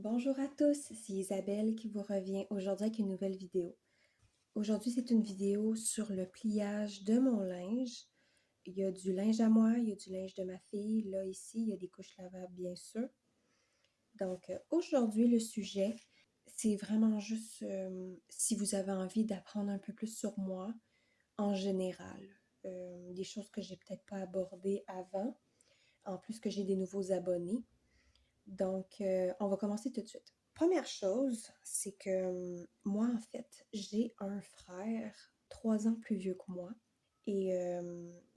Bonjour à tous, c'est Isabelle qui vous revient aujourd'hui avec une nouvelle vidéo. Aujourd'hui, c'est une vidéo sur le pliage de mon linge. Il y a du linge à moi, il y a du linge de ma fille. Là, ici, il y a des couches lavables, bien sûr. Donc, aujourd'hui, le sujet, c'est vraiment juste si vous avez envie d'apprendre un peu plus sur moi en général. Des choses que j'ai peut-être pas abordées avant, en plus que j'ai des nouveaux abonnés. Donc, on va commencer tout de suite. Première chose, c'est que moi, en fait, j'ai un frère 3 ans plus vieux que moi et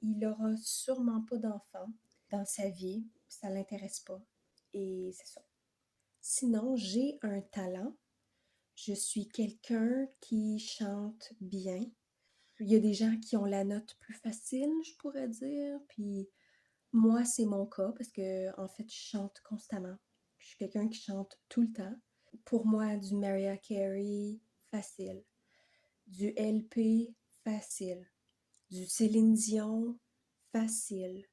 il aura sûrement pas d'enfant dans sa vie, ça l'intéresse pas et c'est ça. Sinon, j'ai un talent. Je suis quelqu'un qui chante bien. Il y a des gens qui ont la note plus facile, je pourrais dire, puis moi, c'est mon cas parce que en fait, je chante constamment. Je suis quelqu'un qui chante tout le temps. Pour moi, du Mariah Carey, facile. Du LP, facile. Du Céline Dion, facile.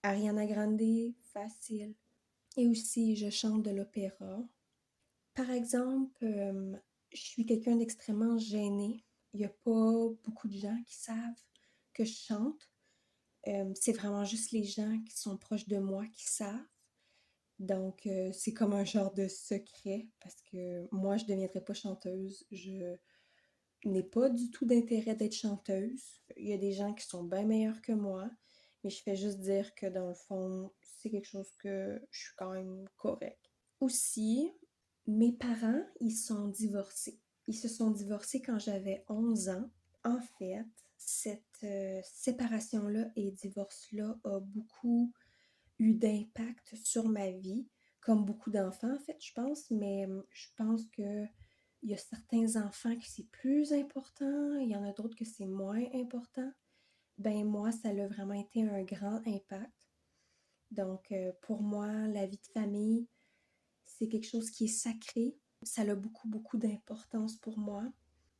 Ariana Grande, facile. Et aussi, je chante de l'opéra. Par exemple, je suis quelqu'un d'extrêmement gêné. Il n'y a pas beaucoup de gens qui savent que je chante. C'est vraiment juste les gens qui sont proches de moi qui savent. Donc, c'est comme un genre de secret parce que moi, je ne deviendrai pas chanteuse. Je n'ai pas du tout d'intérêt d'être chanteuse. Il y a des gens qui sont bien meilleurs que moi, mais je fais juste dire que dans le fond, c'est quelque chose que je suis quand même correcte. Aussi, mes parents, ils sont divorcés. Ils se sont divorcés quand j'avais 11 ans. En fait, cette séparation-là et divorce-là a beaucoup eu d'impact sur ma vie, comme beaucoup d'enfants en fait, je pense, mais je pense que il y a certains enfants que c'est plus important, il y en a d'autres que c'est moins important. Ben moi, ça a vraiment été un grand impact. Donc, pour moi, la vie de famille, c'est quelque chose qui est sacré. Ça a beaucoup, beaucoup d'importance pour moi.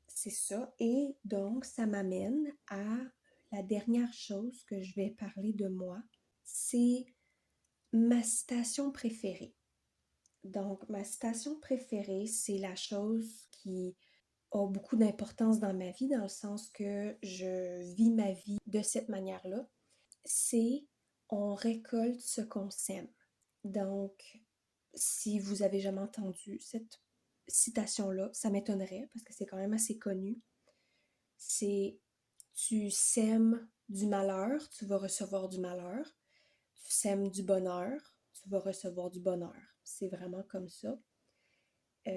C'est ça. Et donc, ça m'amène à la dernière chose que je vais parler de moi. C'est ma citation préférée. Donc, ma citation préférée, c'est la chose qui a beaucoup d'importance dans ma vie, dans le sens que je vis ma vie de cette manière-là. C'est on récolte ce qu'on sème. Donc, si vous avez jamais entendu cette citation-là, ça m'étonnerait parce que c'est quand même assez connu. C'est tu sèmes du malheur, tu vas recevoir du malheur. Tu sèmes du bonheur, tu vas recevoir du bonheur. C'est vraiment comme ça.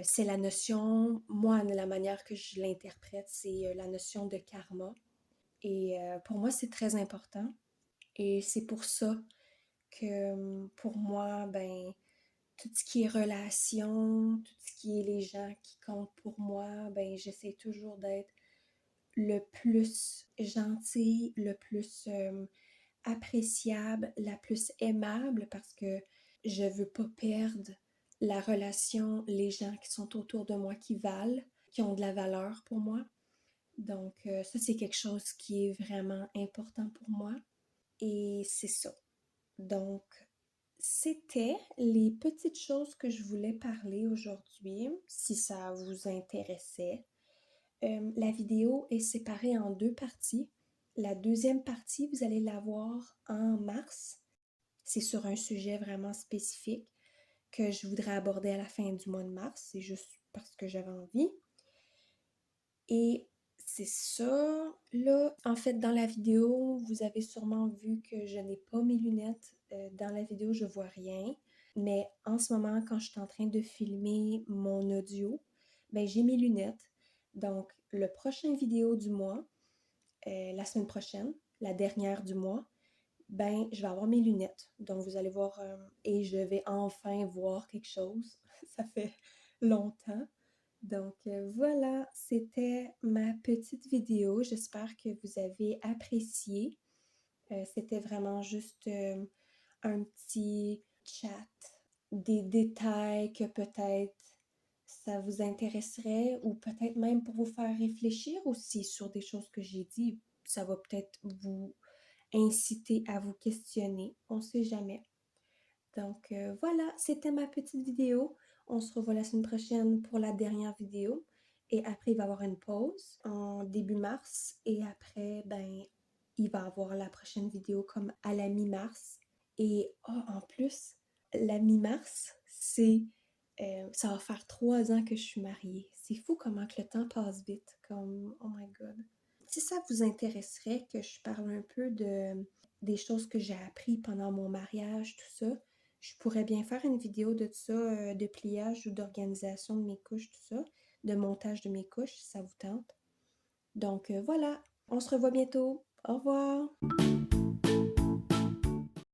C'est la notion, moi, la manière que je l'interprète, c'est la notion de karma. Et pour moi, c'est très important. Et c'est pour ça que pour moi, ben, tout ce qui est relation, tout ce qui est les gens qui comptent pour moi, ben, j'essaie toujours d'être le plus gentil, le plus appréciable, la plus aimable parce que je veux pas perdre la relation, les gens qui sont autour de moi qui valent, qui ont de la valeur pour moi. Donc, ça, c'est quelque chose qui est vraiment important pour moi. Et c'est ça. Donc, c'était les petites choses que je voulais parler aujourd'hui, si ça vous intéressait. La vidéo est séparée en deux parties. La deuxième partie, vous allez la voir en mars. C'est sur un sujet vraiment spécifique que je voudrais aborder à la fin du mois de mars. C'est juste parce que j'avais envie. Et c'est ça. Là, en fait, dans la vidéo, vous avez sûrement vu que je n'ai pas mes lunettes. Dans la vidéo, je vois rien. Mais en ce moment, quand je suis en train de filmer mon audio, ben, j'ai mes lunettes. Donc, le prochain vidéo du mois, la semaine prochaine, la dernière du mois, ben, je vais avoir mes lunettes. Donc, vous allez voir, et je vais enfin voir quelque chose. Ça fait longtemps. Donc, voilà, c'était ma petite vidéo. J'espère que vous avez apprécié. C'était vraiment juste un petit chat, des détails que peut-être ça vous intéresserait ou peut-être même pour vous faire réfléchir aussi sur des choses que j'ai dit. Ça va peut-être vous inciter à vous questionner. On ne sait jamais. Donc voilà, c'était ma petite vidéo. On se revoit la semaine prochaine pour la dernière vidéo. Et après, il va y avoir une pause en début mars. Et après, ben, il va y avoir la prochaine vidéo comme à la mi-mars. Et en plus, la mi-mars, ça va faire 3 ans que je suis mariée. C'est fou comment que le temps passe vite. Comme, oh my God. Si ça vous intéresserait que je parle un peu des choses que j'ai appris pendant mon mariage, tout ça, je pourrais bien faire une vidéo de ça, de pliage ou d'organisation de mes couches, tout ça, de montage de mes couches, si ça vous tente. Donc voilà, on se revoit bientôt. Au revoir!